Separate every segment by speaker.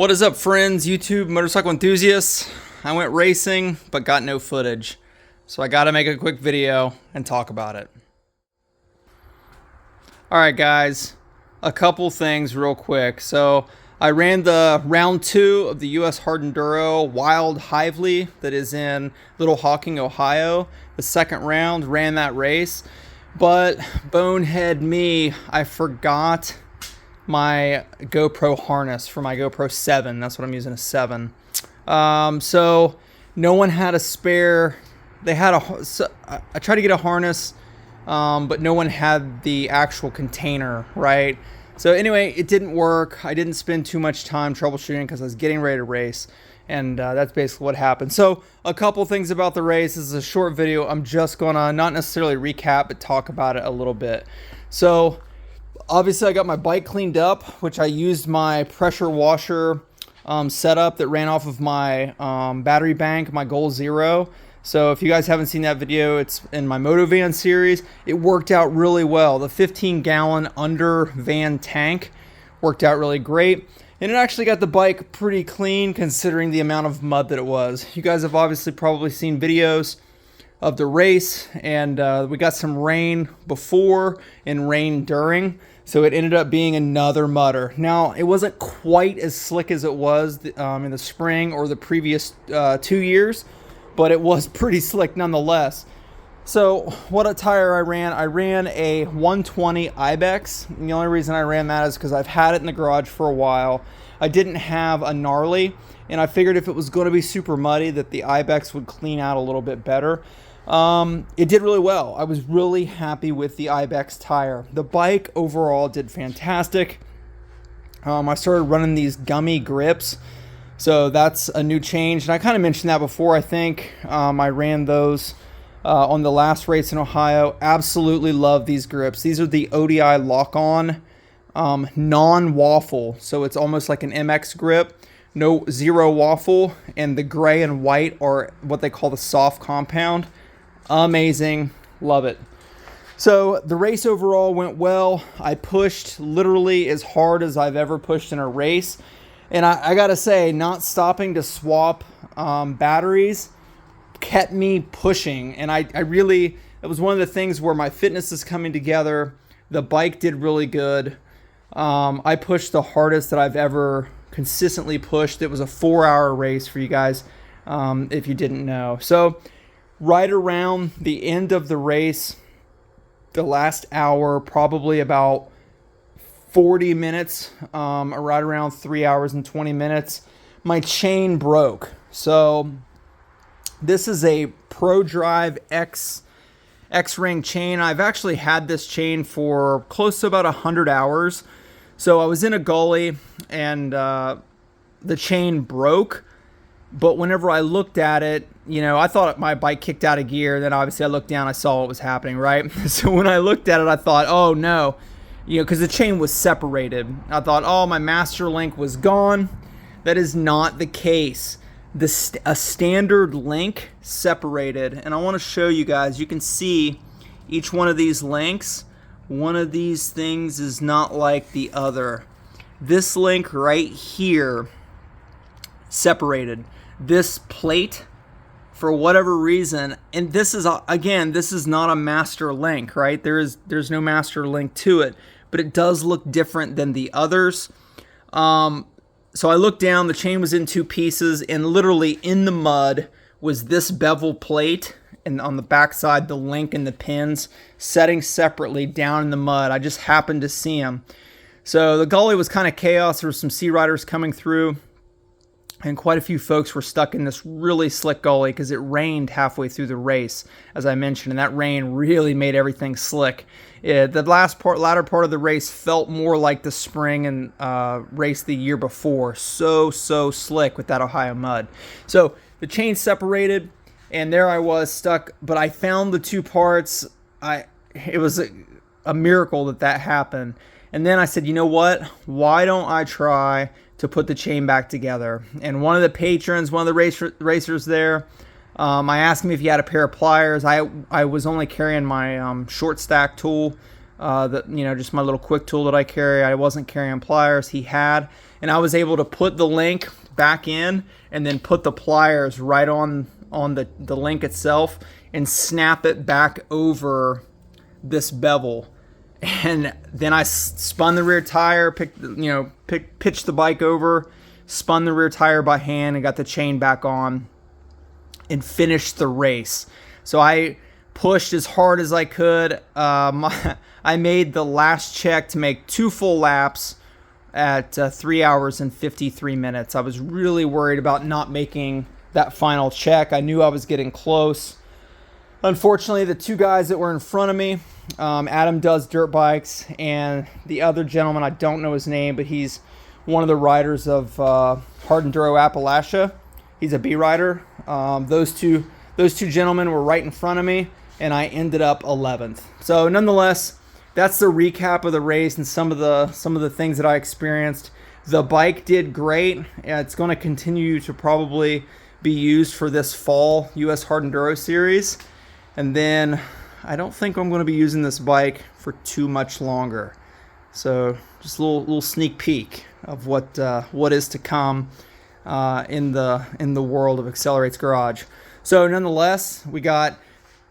Speaker 1: What is up, friends, YouTube motorcycle enthusiasts? I went racing but got no footage, so I gotta make a quick video and talk about it. Alright guys, a couple things real quick. So I ran the round 2 of the US Hard Enduro Wild Hively that is in Little Hawking, Ohio. The second round, ran that race, but bonehead me, I forgot my GoPro harness for my GoPro 7. That's what I'm using, a 7. So no one had a spare. They had I tried to get a harness, but no one had the actual container, right? So anyway, it didn't work. I didn't spend too much time troubleshooting because I was getting ready to race, and that's basically what happened. So a couple things about the race. This is a short video. I'm just gonna not necessarily recap, but talk about it a little bit. So obviously I got my bike cleaned up, which I used my pressure washer setup that ran off of my battery bank, my Goal Zero. So if you guys haven't seen that video, it's in my Motovan series. It worked out really well. The 15-gallon under van tank worked out really great. And it actually got the bike pretty clean considering the amount of mud that it was. You guys have obviously probably seen videos of the race, and we got some rain before and rain during, so it ended up being another mudder. Now, it wasn't quite as slick as it was in the spring or the previous 2 years, but it was pretty slick nonetheless. So what a tire I ran a 120 Ibex, and the only reason I ran that is because I've had it in the garage for a while. I didn't have a gnarly, and I figured if it was going to be super muddy that the Ibex would clean out a little bit better. It did really well. I was really happy with the Ibex tire. The bike overall did fantastic. I started running these gummy grips, so that's a new change. And I kind of mentioned that before, I think. I ran those on the last race in Ohio. Absolutely love these grips. These are the ODI lock-on non-waffle, so it's almost like an MX grip. No, zero waffle, and the gray and white are what they call the soft compound. Amazing, love it. So the race overall went well. I pushed literally as hard as I've ever pushed in a race, and I gotta say, not stopping to swap batteries kept me pushing. And I really, it was one of the things where my fitness is coming together. The bike did really good. I pushed the hardest that I've ever consistently pushed. It was a 4-hour race for you guys, if you didn't know. So right around the end of the race, the last hour, probably about 40 minutes, right around 3 hours and 20 minutes, my chain broke. So this is a Pro Drive X-Ring chain. I've actually had this chain for close to about 100 hours. So I was in a gully and the chain broke. But whenever I looked at it, you know, I thought my bike kicked out of gear. Then obviously I looked down, I saw what was happening, right? So when I looked at it, I thought, oh no, you know, because the chain was separated. I thought, oh, my master link was gone. That is not the case. A standard link separated. And I want to show you guys, you can see each one of these links. One of these things is not like the other. This link right here separated. This plate, for whatever reason, and this is, again, this is not a master link, right? There's no master link to it, but it does look different than the others. So I looked down, the chain was in 2 pieces, and literally in the mud was this bevel plate, and on the back side, the link and the pins setting separately down in the mud. I just happened to see them. So the gully was kind of chaos. There were some sea riders coming through, and quite a few folks were stuck in this really slick gully because it rained halfway through the race, as I mentioned, and that rain really made everything slick. The latter part of the race felt more like the spring and race the year before. So slick with that Ohio mud. So the chain separated, and there I was stuck, but I found the 2 parts. It was a miracle that happened. And then I said, you know what? Why don't I try to put the chain back together? And one of the patrons, one of the racers there, I asked him if he had a pair of pliers. I was only carrying my short stack tool, just my little quick tool that I carry. I wasn't carrying pliers. He had, and I was able to put the link back in and then put the pliers right on the link itself and snap it back over this bevel. And then I spun the rear tire, pitched the bike over, spun the rear tire by hand, and got the chain back on and finished the race. So I pushed as hard as I could. I made the last check to make 2 full laps at 3 hours and 53 minutes. I was really worried about not making that final check. I knew I was getting close. Unfortunately, the 2 guys that were in front of me, Adam does dirt bikes, and the other gentleman, I don't know his name, but he's one of the riders of Hard Enduro Appalachia. He's a B rider. Those two gentlemen were right in front of me, and I ended up 11th. So nonetheless, that's the recap of the race and some of the things that I experienced. The bike did great. It's going to continue to probably be used for this fall US Hard Enduro series. And then I don't think I'm going to be using this bike for too much longer. So just a little sneak peek of what is to come in the world of Accelerate's Garage. So nonetheless, we got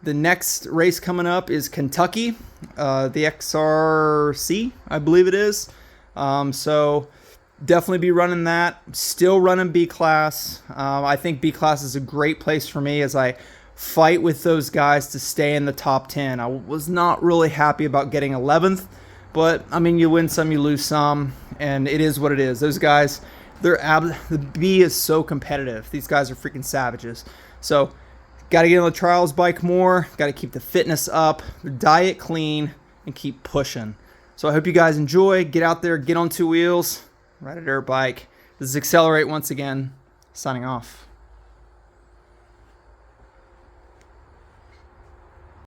Speaker 1: the next race coming up is Kentucky, the XRC, I believe it is. So definitely be running that. Still running B class. I think B class is a great place for me as I fight with those guys to stay in the top 10. I was not really happy about getting 11th, but I mean, you win some, you lose some, and it is what it is. Those guys, the B is so competitive. These guys are freaking savages. So got to get on the trials bike more, got to keep the fitness up, diet clean, and keep pushing. So I hope you guys enjoy. Get out there, get on 2 wheels, ride a dirt bike. This is Accelerate once again, signing off.